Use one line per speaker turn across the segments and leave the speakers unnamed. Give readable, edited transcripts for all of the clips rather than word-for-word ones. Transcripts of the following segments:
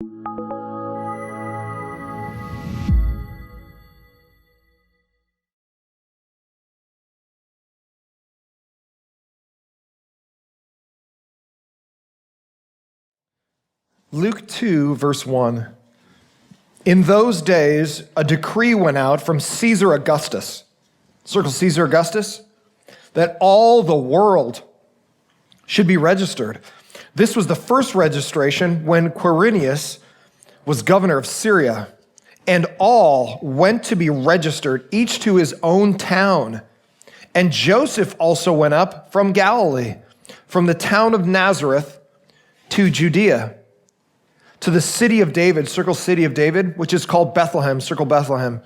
Luke 2, verse 1. In those days, a decree went out from Caesar Augustus, circle Caesar Augustus, that all the world should be registered. This was the first registration when Quirinius was governor of Syria, and all went to be registered, each to his own town. And Joseph also went up from Galilee, from the town of Nazareth to Judea, to the city of David, circle city of David, which is called Bethlehem, circle Bethlehem,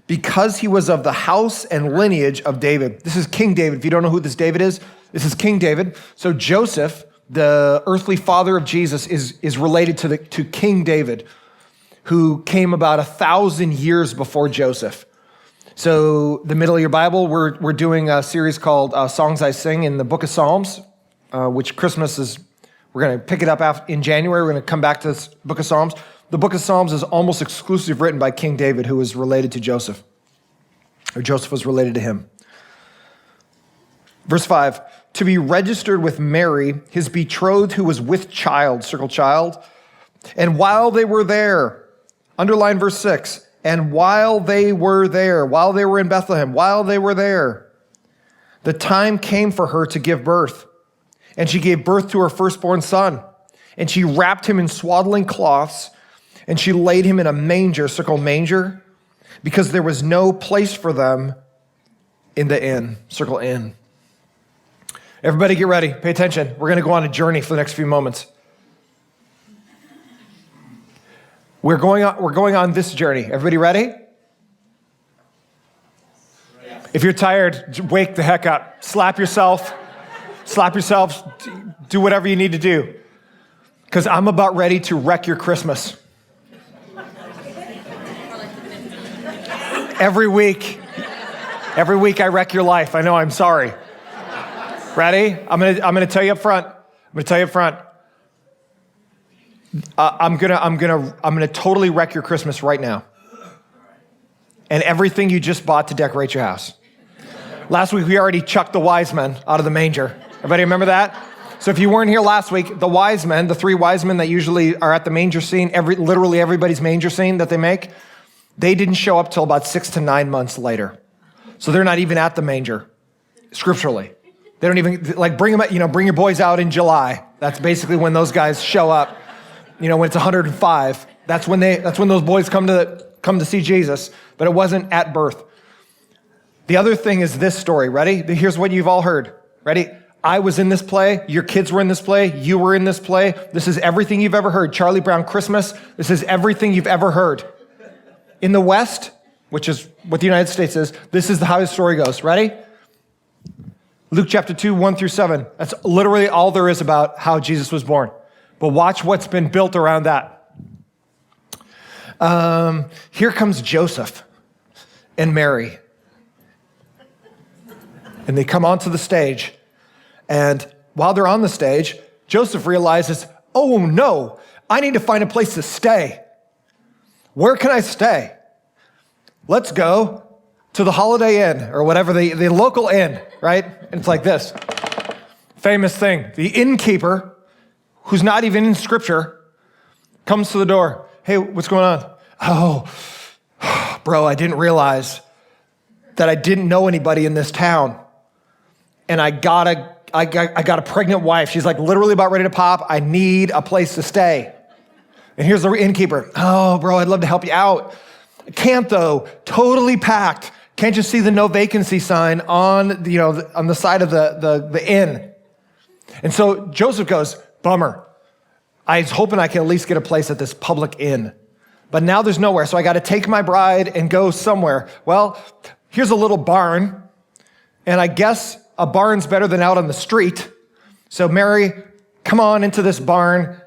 because he was of the house and lineage of David. This is King David. If you don't know who this David is, this is King David. So Joseph, the earthly father of Jesus, is related to King David, who came about 1,000 years before Joseph. So the middle of your Bible, we're doing a series called Songs I Sing in the Book of Psalms, which Christmas is. We're going to pick it up in January. We're going to come back to this Book of Psalms. The Book of Psalms is almost exclusively written by King David, who was related to Joseph, or Joseph was related to him. Verse 5, to be registered with Mary, his betrothed, who was with child, circle child. And while they were there, underline verse 6, and while they were in Bethlehem, while they were there, the time came for her to give birth. And she gave birth to her firstborn son. And she wrapped him in swaddling cloths, and she laid him in a manger, circle manger, because there was no place for them in the inn, circle inn. Everybody get ready, pay attention. We're gonna go on a journey for the next few moments. We're going on this journey. Everybody ready? If you're tired, wake the heck up. Slap yourself, do whatever you need to do, because I'm about ready to wreck your Christmas. Every week I wreck your life. I know, I'm sorry. Ready? I'm gonna tell you up front. I'm gonna totally wreck your Christmas right now. And everything you just bought to decorate your house. Last week we already chucked the wise men out of the manger. Everybody remember that? So if you weren't here last week, the wise men, the three wise men that usually are at the manger scene, literally everybody's manger scene that they make, they didn't show up till about 6 to 9 months later. So they're not even at the manger, scripturally. They don't even, bring them, bring your boys out in July. That's basically when those guys show up. When it's 105, that's when those boys come to see Jesus, but it wasn't at birth. The other thing is this story, ready? Here's what you've all heard, ready? I was in this play, your kids were in this play, you were in this play. This is everything you've ever heard. Charlie Brown Christmas, this is everything you've ever heard. In the West, which is what the United States is, this is how the story goes. Ready? Luke chapter 2, 1 through 7. That's literally all there is about how Jesus was born. But watch what's been built around that. Here comes Joseph and Mary. And they come onto the stage. And while they're on the stage, Joseph realizes, oh no, I need to find a place to stay. Where can I stay? Let's go to the Holiday Inn, or whatever, the local inn, right? And it's like this. Famous thing. The innkeeper, who's not even in scripture, comes to the door. Hey, what's going on? Oh, bro, I didn't realize that I didn't know anybody in this town. And I got a pregnant wife. She's literally about ready to pop. I need a place to stay. And here's the innkeeper. Oh, bro, I'd love to help you out. Can't though, totally packed. Can't you see the no vacancy sign on the side of the inn? And so Joseph goes, bummer. I was hoping I could at least get a place at this public inn. But now there's nowhere, so I got to take my bride and go somewhere. Well, here's a little barn, and I guess a barn's better than out on the street. So Mary, come on into this barn.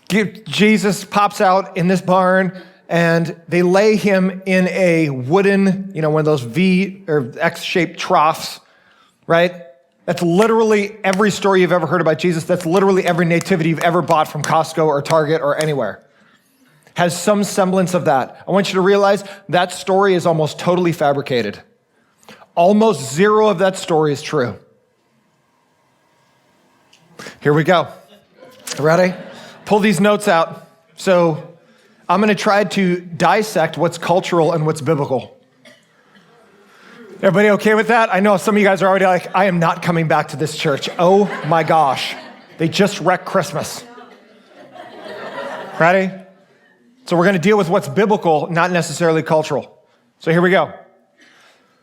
Jesus pops out in this barn, and they lay him in a wooden, one of those V or X-shaped troughs, right? That's literally every story you've ever heard about Jesus. That's literally every nativity you've ever bought from Costco or Target or anywhere. Has some semblance of that. I want you to realize that story is almost totally fabricated. Almost zero of that story is true. Here we go. Ready? Pull these notes out. So I'm going to try to dissect what's cultural and what's biblical. Everybody okay with that? I know some of you guys are already like, I am not coming back to this church. Oh my gosh. They just wrecked Christmas. Ready? So we're going to deal with what's biblical, not necessarily cultural. So here we go.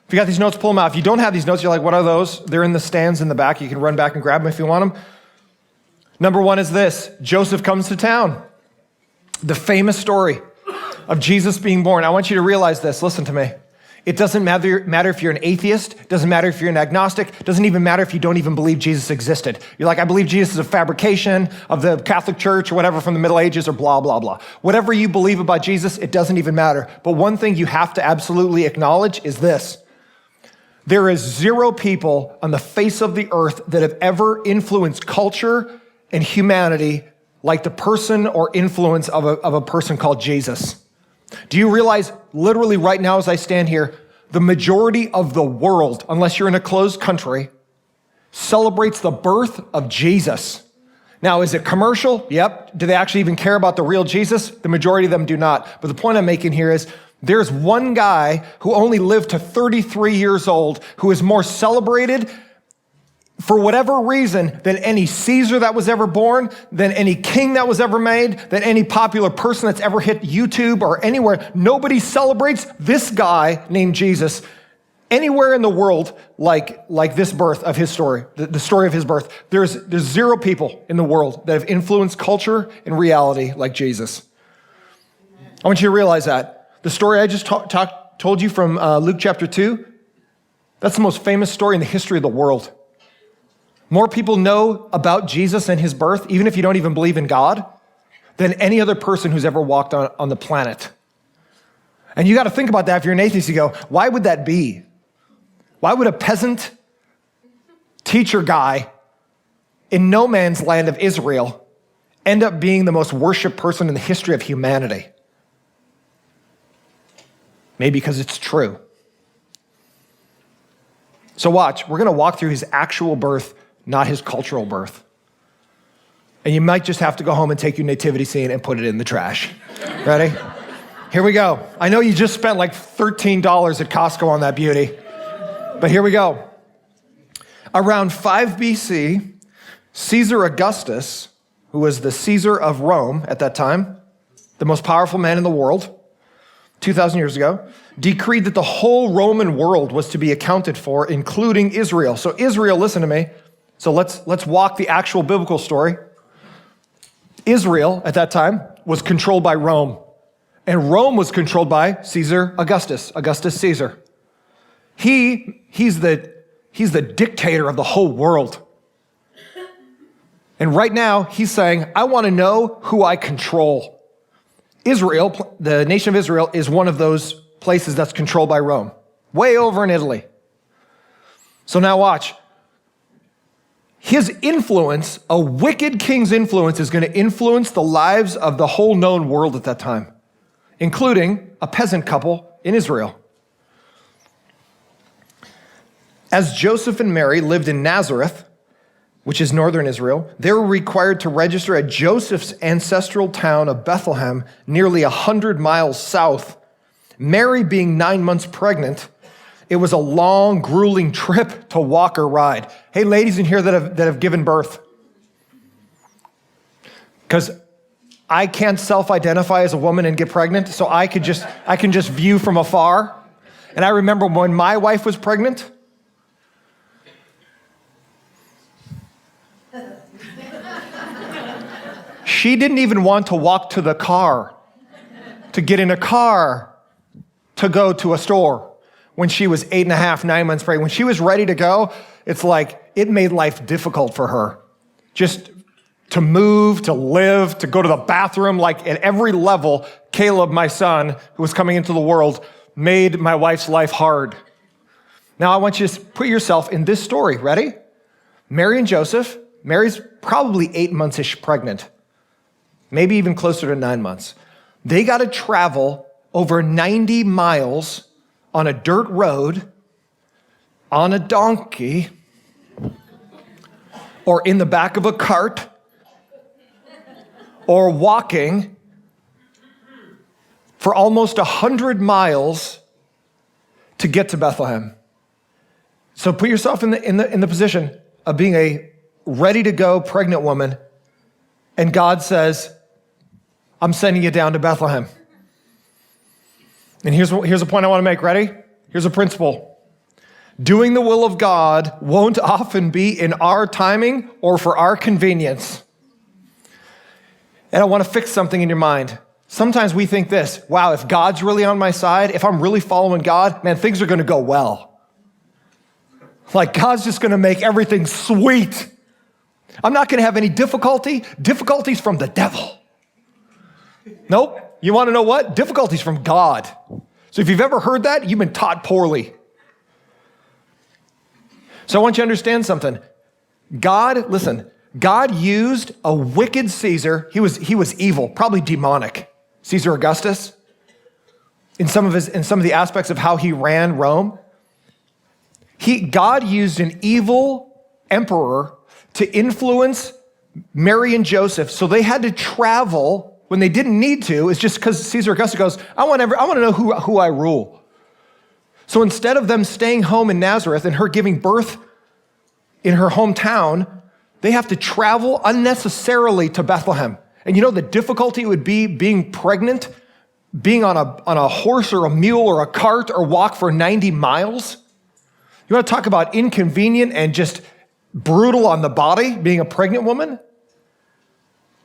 If you got these notes, pull them out. If you don't have these notes, you're like, what are those? They're in the stands in the back. You can run back and grab them if you want them. Number one is this. Joseph comes to town. The famous story of Jesus being born. I want you to realize this. Listen to me. It doesn't matter if you're an atheist. It doesn't matter if you're an agnostic. It doesn't even matter if you don't even believe Jesus existed. You're like, I believe Jesus is a fabrication of the Catholic Church or whatever from the Middle Ages or blah, blah, blah. Whatever you believe about Jesus, it doesn't even matter. But one thing you have to absolutely acknowledge is this. There is zero people on the face of the earth that have ever influenced culture and humanity like the person or influence of a person called Jesus. Do you realize literally right now as I stand here, the majority of the world, unless you're in a closed country, celebrates the birth of Jesus. Now, is it commercial? Yep. Do they actually even care about the real Jesus? The majority of them do not. But the point I'm making here is there's one guy who only lived to 33 years old who is more celebrated for whatever reason than any Caesar that was ever born, than any king that was ever made, than any popular person that's ever hit YouTube or anywhere. Nobody celebrates this guy named Jesus anywhere in the world like this birth of his story, the story of his birth. There's zero people in the world that have influenced culture and reality like Jesus. I want you to realize that. The story I just told you from Luke chapter 2, that's the most famous story in the history of the world. More people know about Jesus and his birth, even if you don't even believe in God, than any other person who's ever walked on the planet. And you got to think about that if you're an atheist. You go, why would that be? Why would a peasant teacher guy in no man's land of Israel end up being the most worshiped person in the history of humanity? Maybe because it's true. So watch, we're going to walk through his actual birth, not his cultural birth. And you might just have to go home and take your nativity scene and put it in the trash. Ready? Here we go. I know you just spent like $13 at Costco on that beauty, but here we go. Around 5 BC, Caesar Augustus, who was the Caesar of Rome at that time, the most powerful man in the world, 2,000 years ago, decreed that the whole Roman world was to be accounted for, including Israel. So Israel, listen to me. So let's walk the actual biblical story. Israel at that time was controlled by Rome, and Rome was controlled by Caesar Augustus Caesar. He's the dictator of the whole world. And right now he's saying, I want to know who I control. Israel, the nation of Israel, is one of those places that's controlled by Rome, way over in Italy. So now watch. His influence, a wicked king's influence, is going to influence the lives of the whole known world at that time, including a peasant couple in Israel. As Joseph and Mary lived in Nazareth, which is northern Israel, they were required to register at Joseph's ancestral town of Bethlehem, nearly 100 miles south. Mary being 9 months pregnant, it was a long, grueling trip to walk or ride. Hey, ladies in here that have given birth. Because I can't self-identify as a woman and get pregnant, so I can just view from afar. And I remember when my wife was pregnant, she didn't even want to walk to the car, to get in a car, to go to a store. When she was 8.5, 9 months pregnant, when she was ready to go, it's like it made life difficult for her. Just to move, to live, to go to the bathroom, like at every level, Caleb, my son, who was coming into the world, made my wife's life hard. Now I want you to put yourself in this story. Ready? Mary and Joseph, Mary's probably 8 months-ish pregnant, maybe even closer to 9 months. They got to travel over 90 miles on a dirt road, on a donkey, or in the back of a cart, or walking for almost 100 miles to get to Bethlehem. So put yourself in the position of being a ready-to-go pregnant woman, and God says, I'm sending you down to Bethlehem. And here's a point I want to make. Ready? Here's a principle. Doing the will of God won't often be in our timing or for our convenience. And I want to fix something in your mind. Sometimes we think this, wow, if God's really on my side, if I'm really following God, man, things are going to go well. Like God's just going to make everything sweet. I'm not going to have any difficulty. Difficulties from the devil. Nope. You want to know what? Difficulties from God. So if you've ever heard that, you've been taught poorly. So I want you to understand something. God used a wicked Caesar. He was evil, probably demonic. Caesar Augustus. In some of the aspects of how he ran Rome. God used an evil emperor to influence Mary and Joseph, so they had to travel when they didn't need to. It's just because Caesar Augustus goes, I want to know who I rule. So instead of them staying home in Nazareth and her giving birth in her hometown, they have to travel unnecessarily to Bethlehem. And you know the difficulty it would be being pregnant, being on a horse or a mule or a cart or walk for 90 miles? You want to talk about inconvenient and just brutal on the body, being a pregnant woman?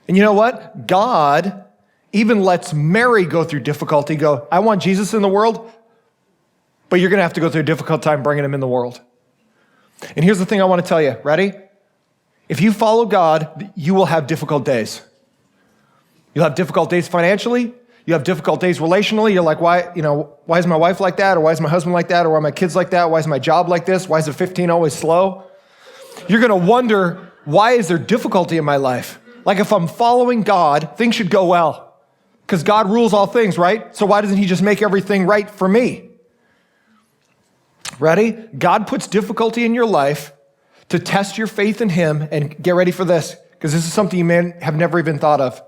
And you know what? God even lets Mary go through difficulty, I want Jesus in the world, but you're going to have to go through a difficult time bringing him in the world. And here's the thing I want to tell you. Ready? If you follow God, you will have difficult days. You'll have difficult days financially. You have difficult days relationally. You're like, why is my wife like that? Or why is my husband like that? Or why are my kids like that? Why is my job like this? Why is the 15 always slow? You're going to wonder, why is there difficulty in my life? Like if I'm following God, things should go well. Because God rules all things, right? So why doesn't he just make everything right for me? Ready? God puts difficulty in your life to test your faith in him, and get ready for this, because this is something you may have never even thought of.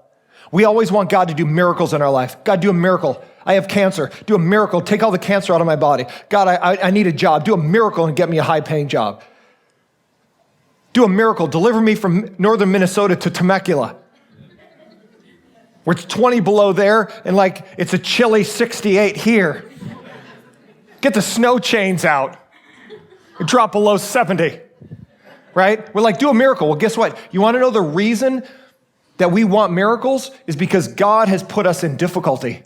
We always want God to do miracles in our life. God, do a miracle. I have cancer. Do a miracle. Take all the cancer out of my body. God, I need a job. Do a miracle and get me a high-paying job. Do a miracle. Deliver me from northern Minnesota to Temecula, where it's 20 below there and like it's a chilly 68 here. Get the snow chains out. Drop below 70, right? We're like, do a miracle. Well, guess what? You want to know the reason that we want miracles is because God has put us in difficulty.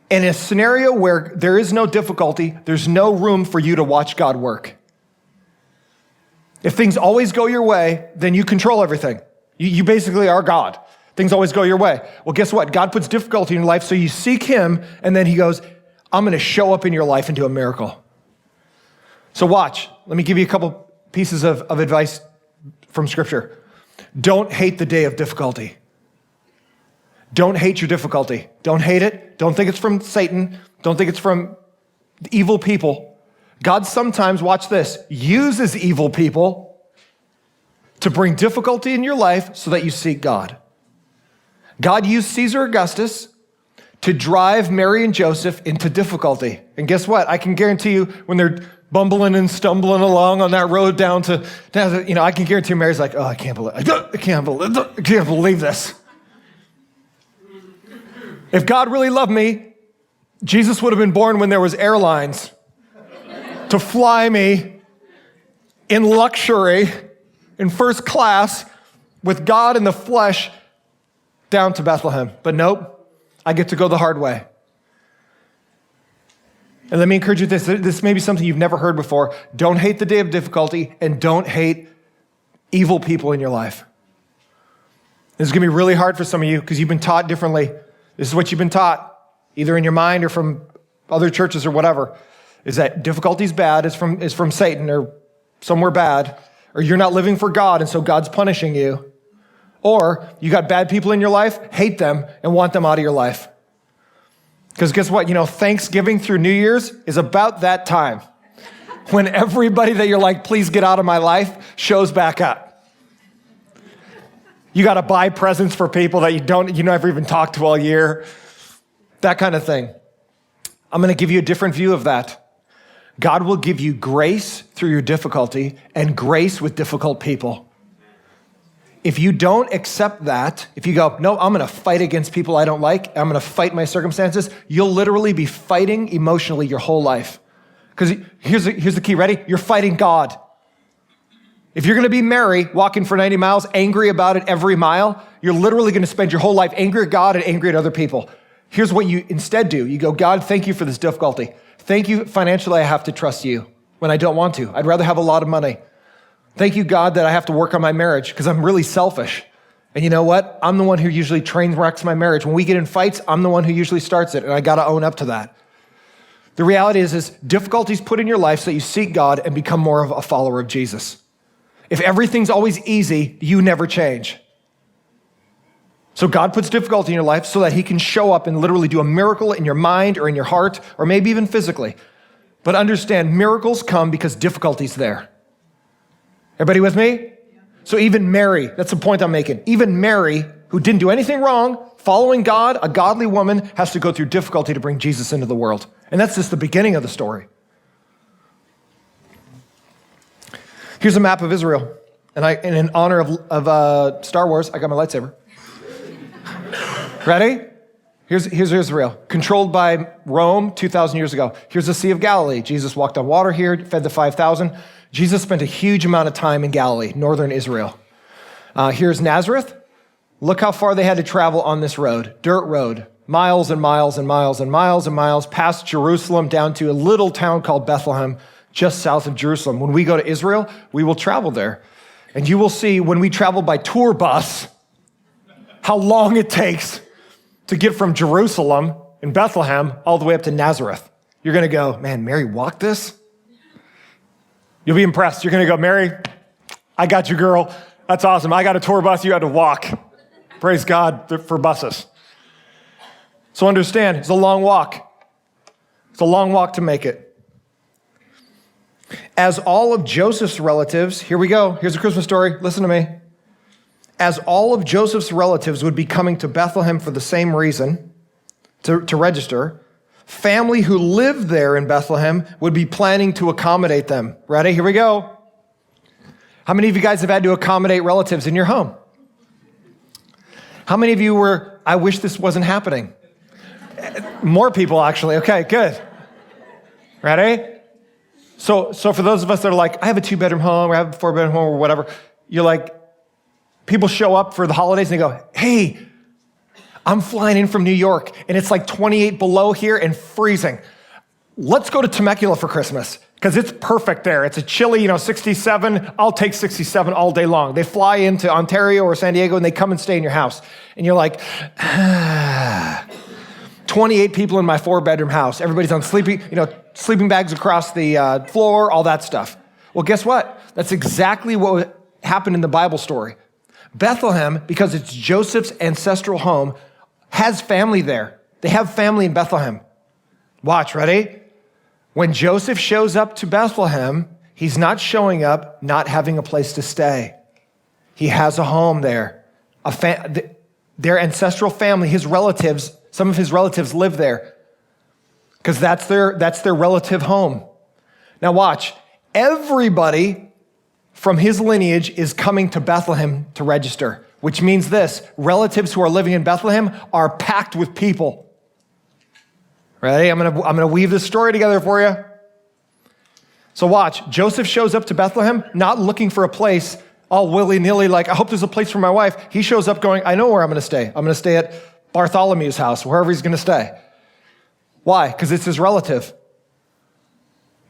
In a scenario where there is no difficulty, there's no room for you to watch God work. If things always go your way, then you control everything. You basically are God. Things always go your way. Well, guess what? God puts difficulty in your life, so you seek him, and then he goes, I'm going to show up in your life and do a miracle. So watch. Let me give you a couple pieces of advice from Scripture. Don't hate the day of difficulty. Don't hate your difficulty. Don't hate it. Don't think it's from Satan. Don't think it's from evil people. God sometimes, watch this, uses evil people to bring difficulty in your life so that you seek God. God used Caesar Augustus to drive Mary and Joseph into difficulty. And guess what? I can guarantee you when they're bumbling and stumbling along on that road down to I can guarantee Mary's like, oh, I can't believe this. If God really loved me, Jesus would have been born when there was airlines to fly me in luxury, in first class, with God in the flesh down to Bethlehem. But nope, I get to go the hard way. And let me encourage you with this. This may be something you've never heard before. Don't hate the day of difficulty, and don't hate evil people in your life. This is going to be really hard for some of you because you've been taught differently. This is what you've been taught, either in your mind or from other churches or whatever, is that difficulty is bad, is from Satan or somewhere bad, or you're not living for God and so God's punishing you, or you got bad people in your life, hate them and want them out of your life. Because guess what? Thanksgiving through New Year's is about that time when everybody that you're like, please get out of my life, shows back up. You got to buy presents for people that you never even talked to all year. That kind of thing. I'm going to give you a different view of that. God will give you grace through your difficulty and grace with difficult people. If you don't accept that, if you go, no, I'm going to fight against people I don't like, I'm going to fight my circumstances, you'll literally be fighting emotionally your whole life. Because here's the key, ready? You're fighting God. If you're going to be Mary, walking for 90 miles, angry about it every mile, you're literally going to spend your whole life angry at God and angry at other people. Here's what you instead do. You go, God, thank you for this difficulty. Thank you, financially, I have to trust you when I don't want to. I'd rather have a lot of money. Thank you, God, that I have to work on my marriage because I'm really selfish. And you know what? I'm the one who usually train wrecks my marriage. When we get in fights, I'm the one who usually starts it, and I got to own up to that. The reality is difficulties put in your life so that you seek God and become more of a follower of Jesus. If everything's always easy, you never change. So God puts difficulty in your life so that he can show up and literally do a miracle in your mind or in your heart, or maybe even physically. But understand, miracles come because difficulty's there. Everybody with me? So even Mary, that's the point I'm making. Even Mary, who didn't do anything wrong, following God, a godly woman, has to go through difficulty to bring Jesus into the world. And that's just the beginning of the story. Here's a map of Israel. And in honor of Star Wars, I got my lightsaber. Ready? Here's Israel, controlled by Rome 2,000 years ago. Here's the Sea of Galilee. Jesus walked on water here, fed the 5,000. Jesus spent a huge amount of time in Galilee, northern Israel. Here's Nazareth. Look how far they had to travel on this road, dirt road, miles and miles and miles and miles and miles, past Jerusalem down to a little town called Bethlehem, just south of Jerusalem. When we go to Israel, we will travel there. And you will see when we travel by tour bus, how long it takes to get from Jerusalem in Bethlehem all the way up to Nazareth. You're going to go, man, Mary walked this? You'll be impressed. You're going to go, Mary, I got you, girl. That's awesome. I got a tour bus. You had to walk. Praise God for buses. So understand, it's a long walk. It's a long walk to make it. As all of Joseph's relatives, here we go. Here's a Christmas story. Listen to me. As all of Joseph's relatives would be coming to Bethlehem for the same reason, to register, family who lived there in Bethlehem would be planning to accommodate them. Ready? Here we go. How many of you guys have had to accommodate relatives in your home? How many of you were, I wish this wasn't happening? More people, actually. Okay, good. Ready? So for those of us that are like, I have a 2-bedroom home, or I have a 4-bedroom home, or whatever, you're like, people show up for the holidays and they go, hey, I'm flying in from New York and it's like 28 below here and freezing. Let's go to Temecula for Christmas because it's perfect there. It's a chilly, 67. I'll take 67 all day long. They fly into Ontario or San Diego and they come and stay in your house. And you're like, 28 people in my 4-bedroom house. Everybody's on sleeping bags across the floor, all that stuff. Well, guess what? That's exactly what happened in the Bible story. Bethlehem, because it's Joseph's ancestral home, has family there. They have family in Bethlehem. Watch, ready? When Joseph shows up to Bethlehem, he's not showing up not having a place to stay. He has a home there. Their ancestral family, his relatives, some of his relatives live there because that's their relative home. Now watch, everybody from his lineage is coming to Bethlehem to register, which means this: relatives who are living in Bethlehem are packed with people. Ready? I'm gonna weave this story together for you. So watch, Joseph shows up to Bethlehem, not looking for a place, all willy-nilly, like, I hope there's a place for my wife. He shows up going, I know where I'm gonna stay. I'm gonna stay at Bartholomew's house, wherever he's gonna stay. Why? Because it's his relative.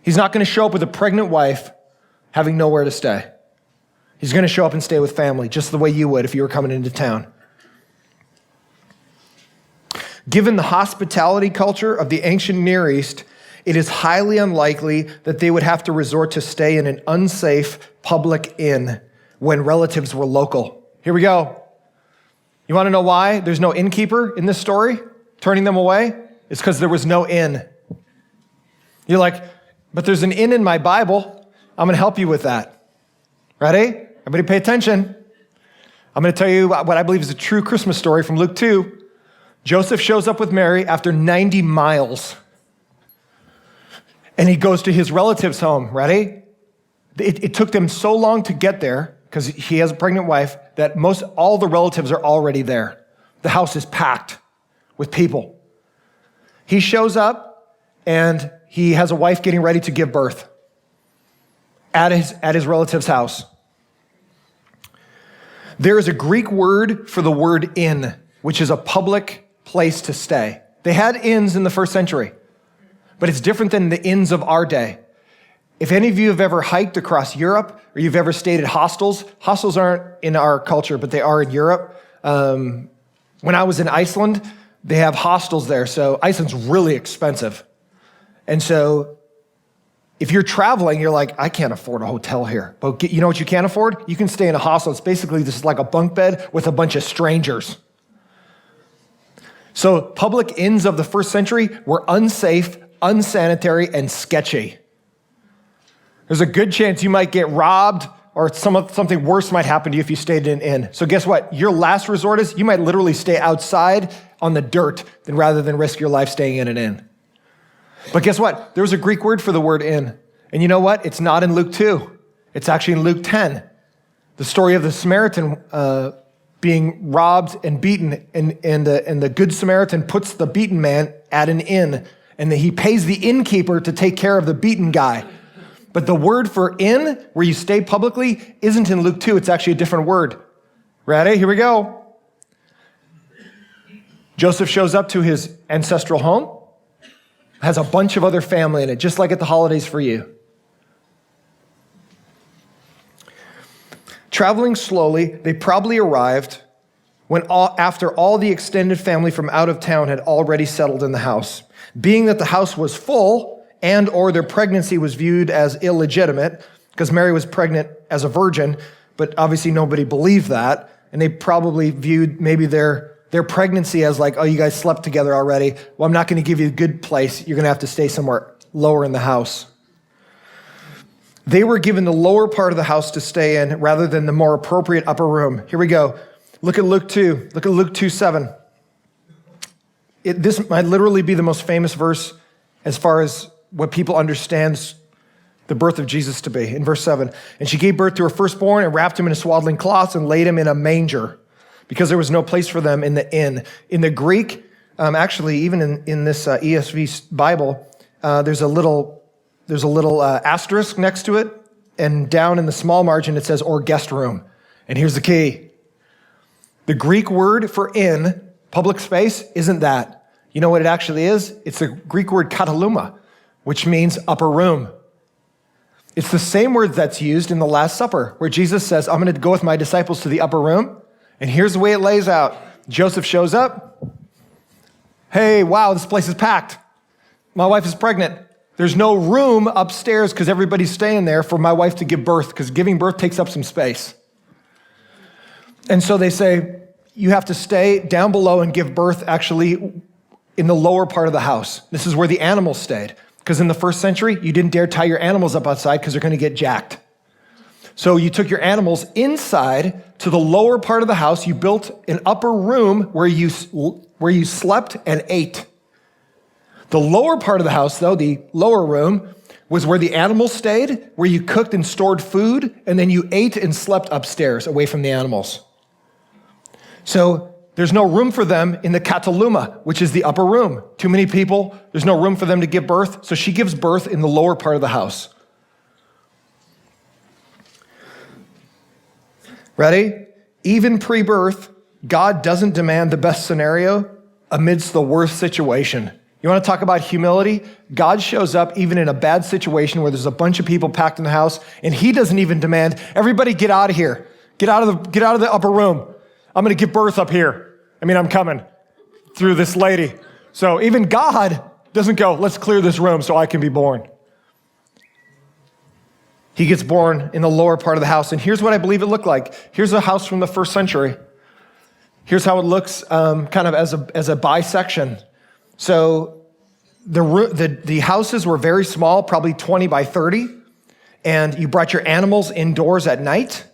He's not gonna show up with a pregnant wife having nowhere to stay. He's going to show up and stay with family, just the way you would if you were coming into town. Given the hospitality culture of the ancient Near East, it is highly unlikely that they would have to resort to stay in an unsafe public inn when relatives were local. Here we go. You want to know why there's no innkeeper in this story turning them away? It's because there was no inn. You're like, but there's an inn in my Bible. I'm going to help you with that. Ready? Everybody pay attention. I'm going to tell you what I believe is a true Christmas story from Luke 2. Joseph shows up with Mary after 90 miles. And he goes to his relative's home. Ready? It took them so long to get there, because he has a pregnant wife, that all the relatives are already there. The house is packed with people. He shows up, and he has a wife getting ready to give birth at his relative's house. There is a Greek word for the word inn, which is a public place to stay. They had inns in the first century, but it's different than the inns of our day. If any of you have ever hiked across Europe or you've ever stayed at hostels aren't in our culture, but they are in Europe. When I was in Iceland, they have hostels there. So Iceland's really expensive. And so if you're traveling, you're like, I can't afford a hotel here. But you know what you can afford? You can stay in a hostel. It's basically just like a bunk bed with a bunch of strangers. So public inns of the first century were unsafe, unsanitary, and sketchy. There's a good chance you might get robbed or something worse might happen to you if you stayed in an inn. So guess what? Your last resort is you might literally stay outside on the dirt rather than risk your life staying in an inn. But guess what? There's a Greek word for the word inn. And you know what? It's not in Luke 2. It's actually in Luke 10. The story of the Samaritan being robbed and beaten, and the Good Samaritan puts the beaten man at an inn, and he pays the innkeeper to take care of the beaten guy. But the word for inn, where you stay publicly, isn't in Luke 2. It's actually a different word. Ready? Here we go. Joseph shows up to his ancestral home, has a bunch of other family in it, just like at the holidays for you. Traveling slowly, they probably arrived after all the extended family from out of town had already settled in the house. Being that the house was full, and or their pregnancy was viewed as illegitimate, because Mary was pregnant as a virgin, but obviously nobody believed that, and they probably viewed maybe their pregnancy as like, oh, you guys slept together already. Well, I'm not going to give you a good place. You're going to have to stay somewhere lower in the house. They were given the lower part of the house to stay in rather than the more appropriate upper room. Here we go. Look at Luke 2. Look at Luke 2:7. This might literally be the most famous verse as far as what people understand the birth of Jesus to be. In verse 7, and she gave birth to her firstborn and wrapped him in a swaddling cloth and laid him in a manger because there was no place for them in the inn. In the Greek, actually, even in this ESV Bible, there's a little asterisk next to it, and down in the small margin it says, or guest room. And here's the key. The Greek word for inn, public space, isn't that. You know what it actually is? It's the Greek word kataluma, which means upper room. It's the same word that's used in the Last Supper, where Jesus says, I'm going to go with my disciples to the upper room. And here's the way it lays out. Joseph shows up. Hey, wow, this place is packed. My wife is pregnant. There's no room upstairs because everybody's staying there for my wife to give birth, because giving birth takes up some space. And so they say, you have to stay down below and give birth actually in the lower part of the house. This is where the animals stayed. Because in the first century, you didn't dare tie your animals up outside because they're going to get jacked. So you took your animals inside to the lower part of the house. You built an upper room where you slept and ate. The lower part of the house, though, the lower room, was where the animals stayed, where you cooked and stored food, and then you ate and slept upstairs away from the animals. So there's no room for them in the kataluma, which is the upper room. Too many people, there's no room for them to give birth, so she gives birth in the lower part of the house. Ready? Even pre-birth, God doesn't demand the best scenario amidst the worst situation. You want to talk about humility? God shows up even in a bad situation where there's a bunch of people packed in the house, and he doesn't even demand, everybody get out of here. Get out of the upper room. I'm going to give birth up here. I'm coming through this lady. So even God Doesn't go, let's clear this room so I can be born. He gets born in the lower part of the house. And here's what I believe it looked like. Here's a house from the first century. Here's how it looks kind of as a bisection. So the houses were very small, probably 20 by 30. And you brought your animals indoors at night.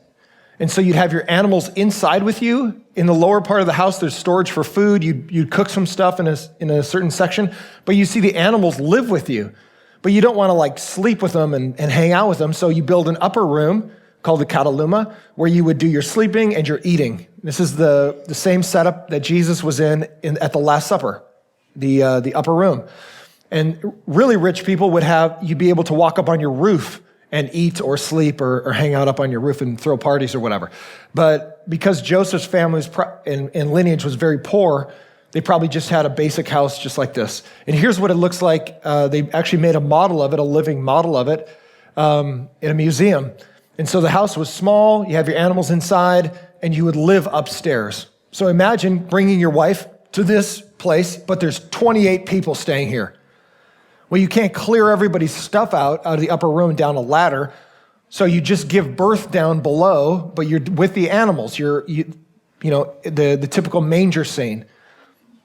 And so you'd have your animals inside with you. In the lower part of the house, there's storage for food. You'd cook some stuff in a certain section. But you see the animals live with you. But you don't want to like sleep with them and hang out with them. So you build an upper room called the kataluma, where you would do your sleeping and your eating. This is the same setup that Jesus was in at the Last Supper, the upper room. And really rich people you'd be able to walk up on your roof and eat or sleep or hang out up on your roof and throw parties or whatever. But because Joseph's family and lineage was very poor, they probably just had a basic house just like this. And here's what it looks like. They actually made a model of it, a living model of it, in a museum. And so the house was small, you have your animals inside, and you would live upstairs. So imagine bringing your wife to this place, but there's 28 people staying here. Well, you can't clear everybody's stuff out of the upper room down a ladder, so you just give birth down below, but you're with the animals. The typical manger scene,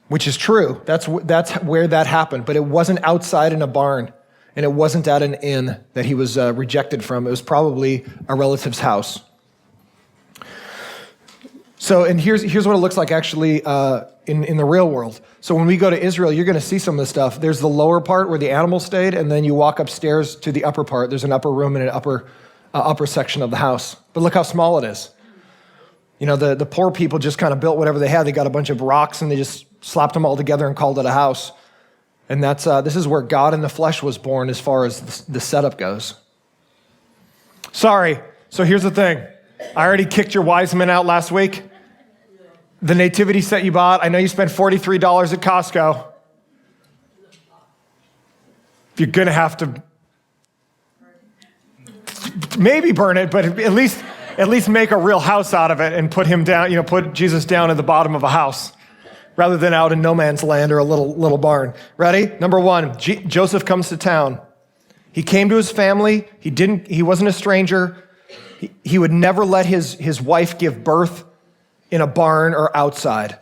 which is true. That's where that happened, but it wasn't outside in a barn, and it wasn't at an inn that he was rejected from. It was probably a relative's house. So, and here's what it looks like actually in the real world. So when we go to Israel, you're going to see some of this stuff. There's the lower part where the animals stayed, and then you walk upstairs to the upper part. There's an upper room and an upper section of the house. But look how small it is. You know, the poor people just kind of built whatever they had. They got a bunch of rocks, and they just slapped them all together and called it a house. And this is where God in the flesh was born as far as the setup goes. Sorry. So here's the thing. I already kicked your wise men out last week. The nativity set you bought, I know you spent $43 at Costco. You're going to have to maybe burn it, but at least make a real house out of it and put him down, put Jesus down at the bottom of a house rather than out in no man's land or a little barn. Ready? Number one, Joseph comes to town. He came to his family. He wasn't a stranger. He would never let his wife give birth in a barn or outside.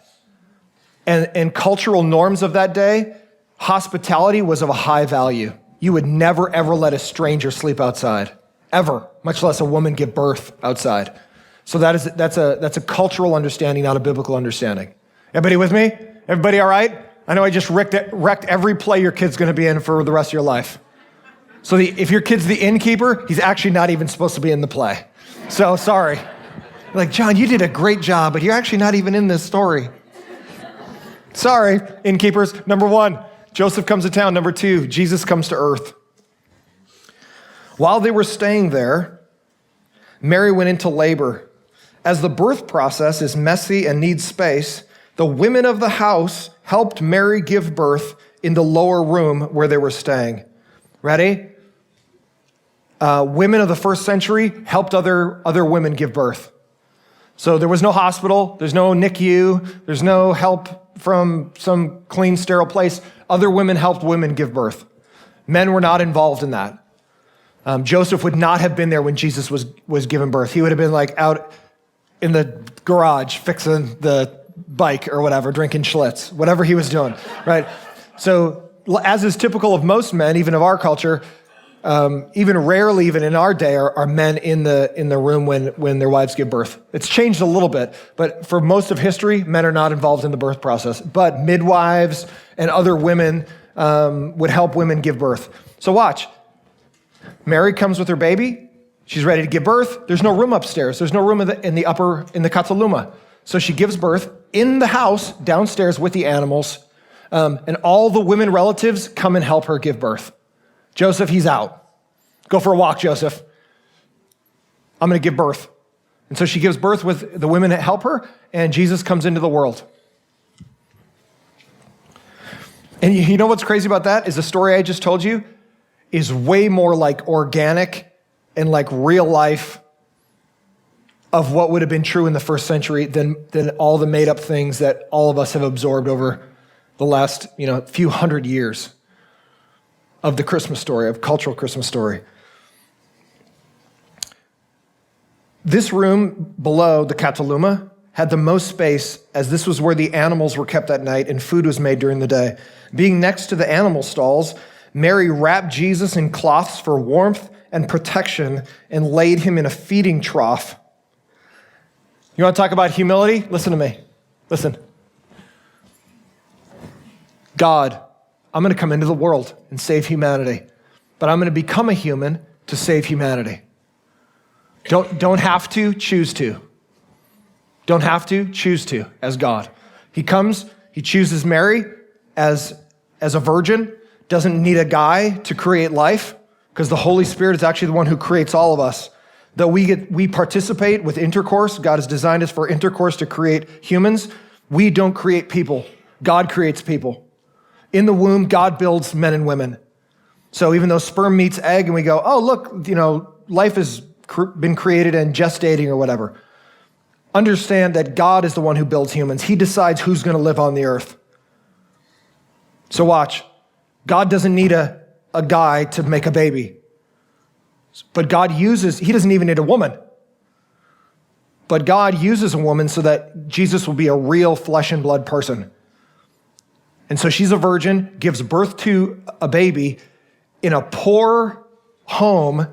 And cultural norms of that day, hospitality was of a high value. You would never, ever let a stranger sleep outside, ever, much less a woman give birth outside. So that's a cultural understanding, not a biblical understanding. Everybody with me? Everybody all right? I know I just wrecked every play your kid's going to be in for the rest of your life. So if your kid's the innkeeper, he's actually not even supposed to be in the play. So sorry. Like, John, you did a great job, but you're actually not even in this story. Sorry, innkeepers. Number one, Joseph comes to town. Number two, Jesus comes to earth. While they were staying there, Mary went into labor. As the birth process is messy and needs space, the women of the house helped Mary give birth in the lower room where they were staying. Ready? Women of the first century helped other women give birth. So there was no hospital, there's no NICU, there's no help from some clean, sterile place. Other women helped women give birth. Men were not involved in that. Joseph would not have been there when Jesus was given birth. He would have been like out in the garage fixing the bike or whatever, drinking Schlitz, whatever he was doing, right? So as is typical of most men, even of our culture, even rarely, even in our day, are men in the room when their wives give birth. It's changed a little bit, but for most of history, men are not involved in the birth process. But midwives and other women would help women give birth. So watch. Mary comes with her baby. She's ready to give birth. There's no room upstairs. There's no room in the kataluma. So she gives birth in the house downstairs with the animals, and all the women relatives come and help her give birth. Joseph, he's out. Go for a walk, Joseph. I'm going to give birth. And so she gives birth with the women that help her, and Jesus comes into the world. And you know what's crazy about that is the story I just told you is way more like organic and like real life of what would have been true in the first century than all the made up things that all of us have absorbed over the last few hundred years. of the Christmas story, of cultural Christmas story. This room below the Cataluma had the most space, as this was where the animals were kept at night and food was made during the day. Being next to the animal stalls, Mary wrapped Jesus in cloths for warmth and protection and laid him in a feeding trough. You want to talk about humility? Listen to me. Listen. God, I'm going to come into the world and save humanity, but I'm going to become a human to save humanity. Don't have to, choose to. Don't have to, choose to, as God. He comes, he chooses Mary as a virgin, doesn't need a guy to create life, because the Holy Spirit is actually the one who creates all of us. Though we participate with intercourse, God has designed us for intercourse to create humans, we don't create people. God creates people. In the womb, God builds men and women. So even though sperm meets egg and we go, oh, look, life has been created and gestating or whatever. Understand that God is the one who builds humans. He decides who's going to live on the earth. So watch. God doesn't need a guy to make a baby. But he doesn't even need a woman. But God uses a woman so that Jesus will be a real flesh and blood person. And so she's a virgin, gives birth to a baby in a poor home,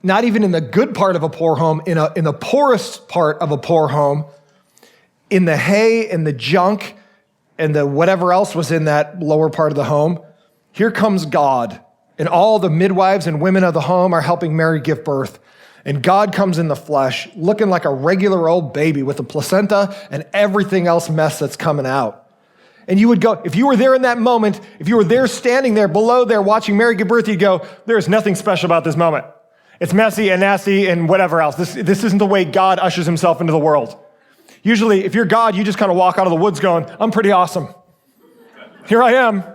not even in the good part of a poor home, in the poorest part of a poor home, in the hay and the junk and the whatever else was in that lower part of the home. Here comes God, and all the midwives and women of the home are helping Mary give birth. And God comes in the flesh, looking like a regular old baby with a placenta and everything else mess that's coming out. And you would go, if you were there in that moment, if you were there standing there below there watching Mary give birth, you'd go, there's nothing special about this moment. It's messy and nasty and whatever else. This isn't the way God ushers himself into the world. Usually, if you're God, you just kind of walk out of the woods going, I'm pretty awesome. Here I am.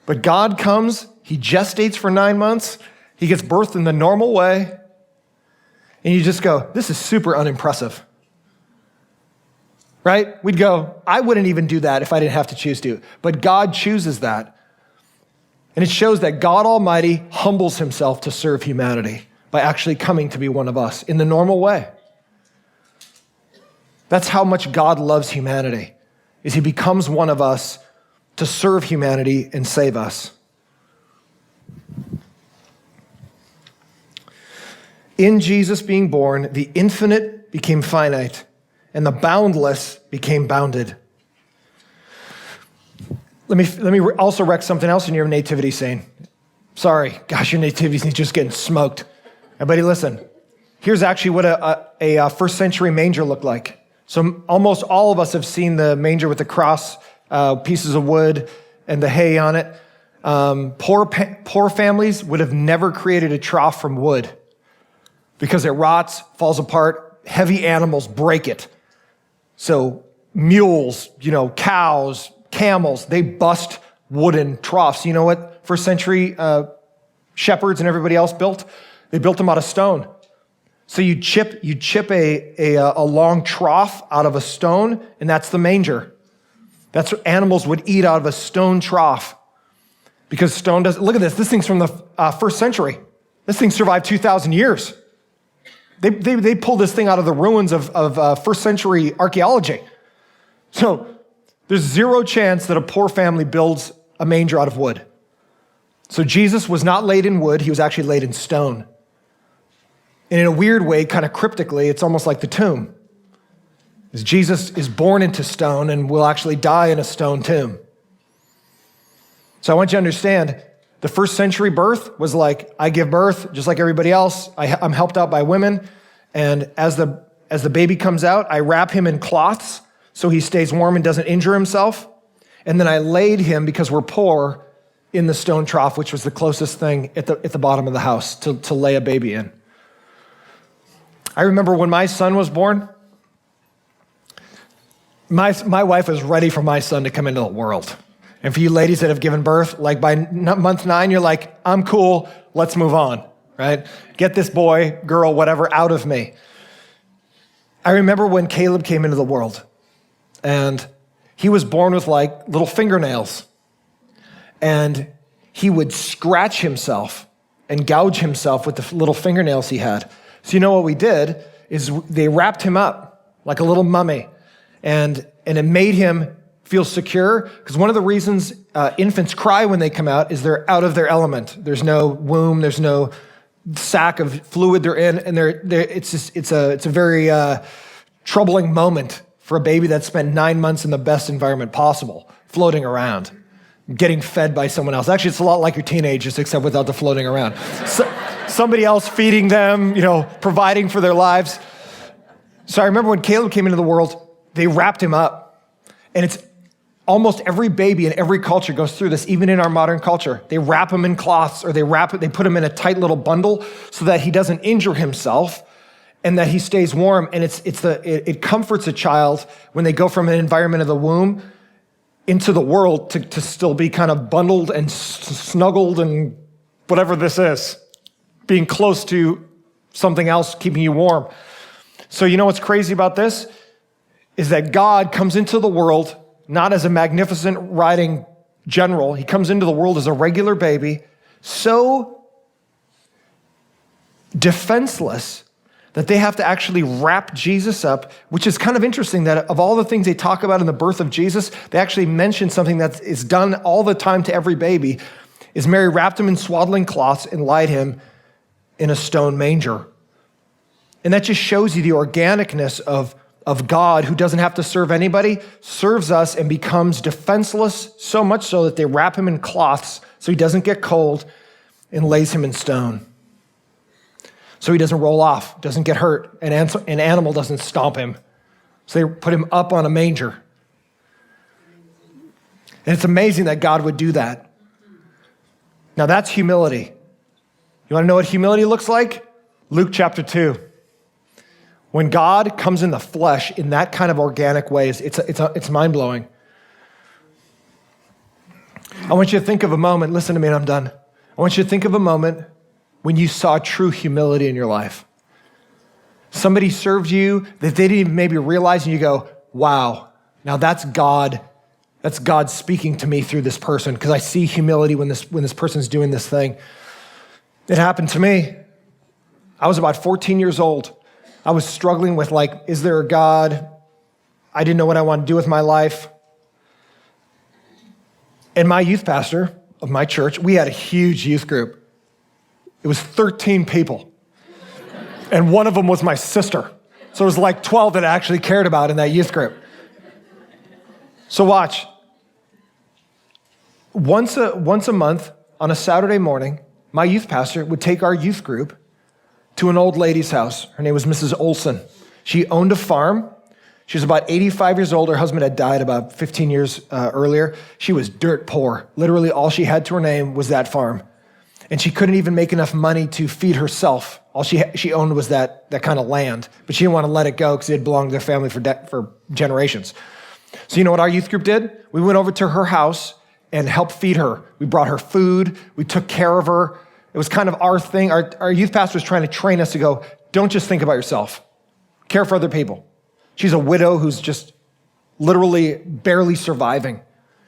But God comes, he gestates for 9 months, he gets birthed in the normal way, and you just go, this is super unimpressive. Right? We'd go, I wouldn't even do that if I didn't have to choose to. But God chooses that. And it shows that God Almighty humbles himself to serve humanity by actually coming to be one of us in the normal way. That's how much God loves humanity, is he becomes one of us to serve humanity and save us. In Jesus being born, the infinite became finite, and the boundless became bounded. Let me also wreck something else in your nativity scene. Sorry, gosh, your nativity scene is just getting smoked. Everybody listen. Here's actually what a first century manger looked like. So almost all of us have seen the manger with the cross, pieces of wood, and the hay on it. Poor families would have never created a trough from wood because it rots, falls apart, heavy animals break it. So mules, cows, camels, they bust wooden troughs. You know what first century shepherds and everybody else built? They built them out of stone. So you chip a long trough out of a stone, and that's the manger. That's what animals would eat out of a stone trough. Because stone doesn't, look at this thing's from the first century. This thing survived 2,000 years. They pulled this thing out of the ruins of first century archaeology. So there's zero chance that a poor family builds a manger out of wood. So Jesus was not laid in wood, he was actually laid in stone. And in a weird way, kind of cryptically, it's almost like the tomb. As Jesus is born into stone and will actually die in a stone tomb. So I want you to understand, the first century birth was like, I give birth just like everybody else. I'm helped out by women. And as the baby comes out, I wrap him in cloths so he stays warm and doesn't injure himself. And then I laid him, because we're poor, in the stone trough, which was the closest thing at the bottom of the house to lay a baby in. I remember when my son was born, my wife was ready for my son to come into the world. And for you ladies that have given birth, like by month 9, you're like, I'm cool, let's move on, right? Get this boy, girl, whatever, out of me. I remember when Caleb came into the world, and he was born with like little fingernails. And he would scratch himself and gouge himself with the little fingernails he had. So you know what we did is they wrapped him up like a little mummy, and it made him feel secure, because one of the reasons infants cry when they come out is they're out of their element. There's no womb, there's no sac of fluid they're in, and it's a very troubling moment for a baby that spent 9 months in the best environment possible, floating around, getting fed by someone else. Actually, it's a lot like your teenagers, except without the floating around. Somebody else feeding them, providing for their lives. So I remember when Caleb came into the world, they wrapped him up. And it's almost every baby in every culture goes through this, even in our modern culture. They wrap him in cloths, or they put him in a tight little bundle so that he doesn't injure himself and that he stays warm. And it comforts a child when they go from an environment of the womb into the world to still be kind of bundled and snuggled and whatever this is, being close to something else, keeping you warm. So you know what's crazy about this? Is that God comes into the world not as a magnificent riding general. He comes into the world as a regular baby, so defenseless that they have to actually wrap Jesus up, which is kind of interesting that of all the things they talk about in the birth of Jesus, they actually mention something that is done all the time to every baby, is Mary wrapped him in swaddling cloths and laid him in a stone manger. And that just shows you the organicness of God, who doesn't have to serve anybody, serves us and becomes defenseless, so much so that they wrap him in cloths so he doesn't get cold, and lays him in stone, so he doesn't roll off, doesn't get hurt, and an animal doesn't stomp him. So they put him up on a manger. And it's amazing that God would do that. Now that's humility. You want to know what humility looks like? Luke chapter 2. When God comes in the flesh in that kind of organic ways, it's mind-blowing. I want you to think of a moment, listen to me and I'm done. I want you to think of a moment when you saw true humility in your life. Somebody served you that they didn't even maybe realize, and you go, wow, now that's God. That's God speaking to me through this person, because I see humility when this person's doing this thing. It happened to me. I was about 14 years old. I was struggling with is there a God? I didn't know what I wanted to do with my life. And my youth pastor of my church, we had a huge youth group. It was 13 people. And one of them was my sister. So it was 12 that I actually cared about in that youth group. So watch. Once a month on a Saturday morning, my youth pastor would take our youth group to an old lady's house. Her name was Mrs. Olson. She owned a farm. She was about 85 years old. Her husband had died about 15 years earlier. She was dirt poor. Literally all she had to her name was that farm. And she couldn't even make enough money to feed herself. All she owned was that kind of land. But she didn't want to let it go because it had belonged to their family for generations. So you know what our youth group did? We went over to her house and helped feed her. We brought her food. We took care of her. It was kind of our thing. Our youth pastor was trying to train us to go, don't just think about yourself. Care for other people. She's a widow who's just literally barely surviving.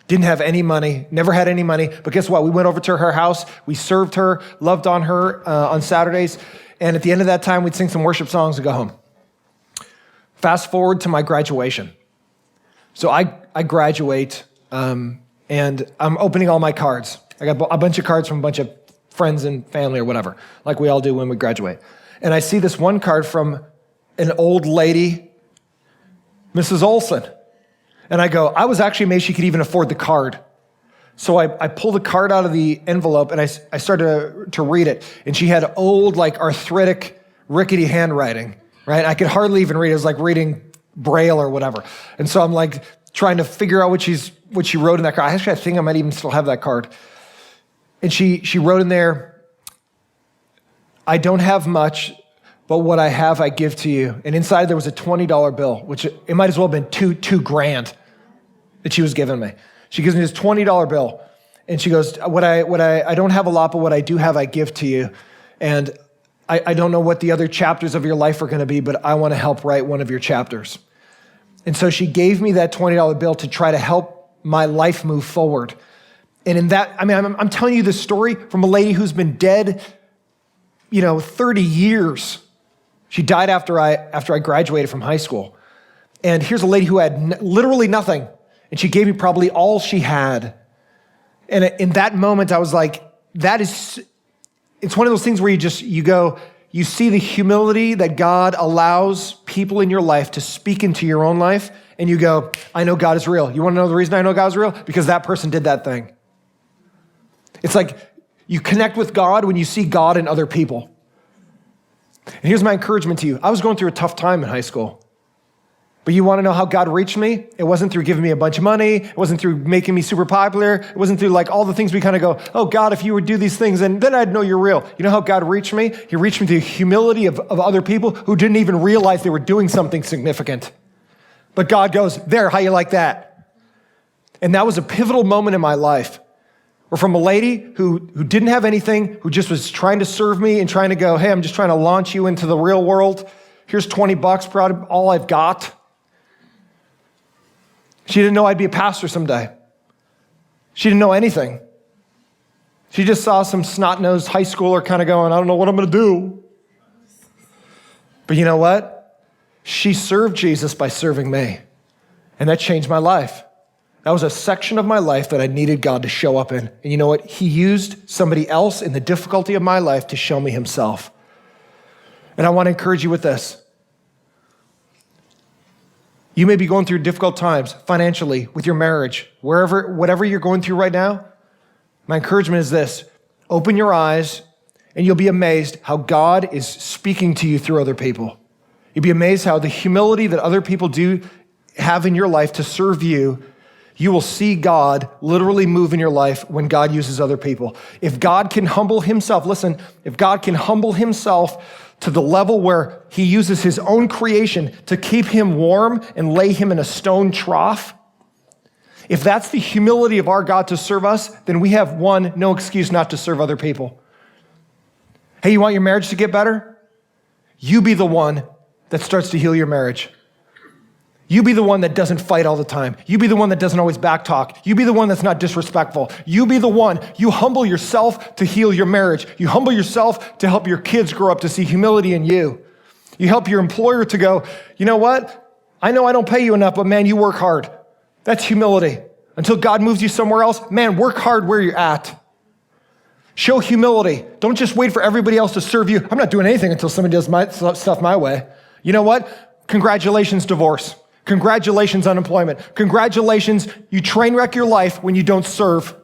Didn't have any money, never had any money. But guess what? We went over to her house. We served her, loved on her on Saturdays. And at the end of that time, we'd sing some worship songs and go home. Fast forward to my graduation. So I graduate, and I'm opening all my cards. I got a bunch of cards from a bunch of friends and family or whatever, like we all do when we graduate. And I see this one card from an old lady, Mrs. Olson. And I go, I was actually amazed she could even afford the card. So I pull the card out of the envelope and I started to read it. And she had old, arthritic, rickety handwriting, right? I could hardly even read it. It was like reading Braille or whatever. And so I'm trying to figure out what she wrote in that card. Actually, I think I might even still have that card. And she wrote in there, I don't have much, but what I have, I give to you. And inside there was a $20 bill, which it might as well have been two grand that she was giving me. She gives me this $20 bill. And she goes, I don't have a lot, but what I do have, I give to you. And I don't know what the other chapters of your life are going to be, but I want to help write one of your chapters. And so she gave me that $20 bill to try to help my life move forward. And in that, I'm telling you this story from a lady who's been dead, 30 years. She died after I graduated from high school. And here's a lady who had literally nothing. And she gave me probably all she had. And in that moment, I was like, it's one of those things where you see the humility that God allows people in your life to speak into your own life. And you go, I know God is real. You want to know the reason I know God is real? Because that person did that thing. It's like you connect with God when you see God in other people. And here's my encouragement to you. I was going through a tough time in high school. But you want to know how God reached me? It wasn't through giving me a bunch of money. It wasn't through making me super popular. It wasn't through like all the things we kind of go, oh God, if you would do these things, and then I'd know you're real. You know how God reached me? He reached me through the humility of other people who didn't even realize they were doing something significant. But God goes, there, how you like that? And that was a pivotal moment in my life. Or from a lady who didn't have anything, who just was trying to serve me and trying to go, hey, I'm just trying to launch you into the real world. Here's $20, proud all I've got. She didn't know I'd be a pastor someday. She didn't know anything. She just saw some snot-nosed high schooler kind of going, I don't know what I'm going to do. But you know what? She served Jesus by serving me. And that changed my life. That was a section of my life that I needed God to show up in. And you know what? He used somebody else in the difficulty of my life to show me himself. And I want to encourage you with this. You may be going through difficult times financially, with your marriage, whatever you're going through right now. My encouragement is this: open your eyes and you'll be amazed how God is speaking to you through other people. You'll be amazed how the humility that other people do have in your life to serve you, you will see God literally move in your life when God uses other people. If God can humble himself, listen, if God can humble himself to the level where he uses his own creation to keep him warm and lay him in a stone trough, if that's the humility of our God to serve us, then we have no excuse not to serve other people. Hey, you want your marriage to get better? You be the one that starts to heal your marriage. You be the one that doesn't fight all the time. You be the one that doesn't always backtalk. You be the one that's not disrespectful. You be the one. You humble yourself to heal your marriage. You humble yourself to help your kids grow up to see humility in you. You help your employer to go, you know what? I know I don't pay you enough, but man, you work hard. That's humility. Until God moves you somewhere else, man, work hard where you're at. Show humility. Don't just wait for everybody else to serve you. I'm not doing anything until somebody does my stuff my way. You know what? Congratulations, divorce. Congratulations, unemployment. Congratulations, you train wreck your life when you don't serve.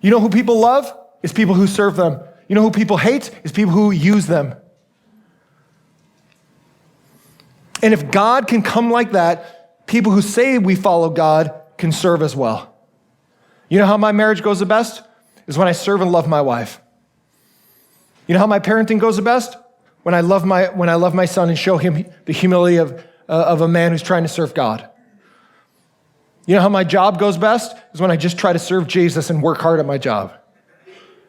You know who people love? It's people who serve them. You know who people hate? It's people who use them. And if God can come like that, people who say we follow God can serve as well. You know how my marriage goes the best? Is when I serve and love my wife. You know how my parenting goes the best? When I love my son and show him the humility of a man who's trying to serve God. You know how my job goes best? Is when I just try to serve Jesus and work hard at my job,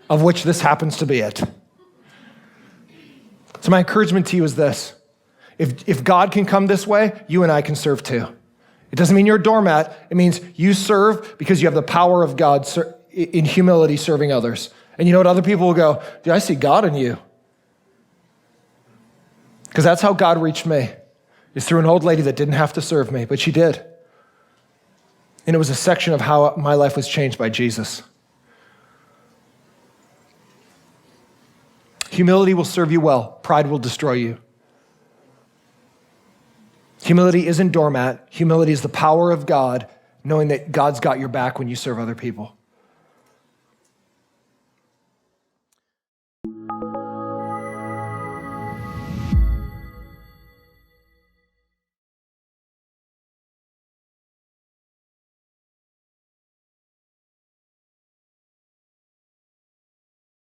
of which this happens to be it. So my encouragement to you is this. If God can come this way, you and I can serve too. It doesn't mean you're a doormat. It means you serve because you have the power of God in humility serving others. And you know what? Other people will go, dude, I see God in you. Because that's how God reached me. Is through an old lady that didn't have to serve me, but she did. And it was a section of how my life was changed by Jesus. Humility will serve you well. Pride will destroy you. Humility isn't doormat. Humility is the power of God, knowing that God's got your back when you serve other people.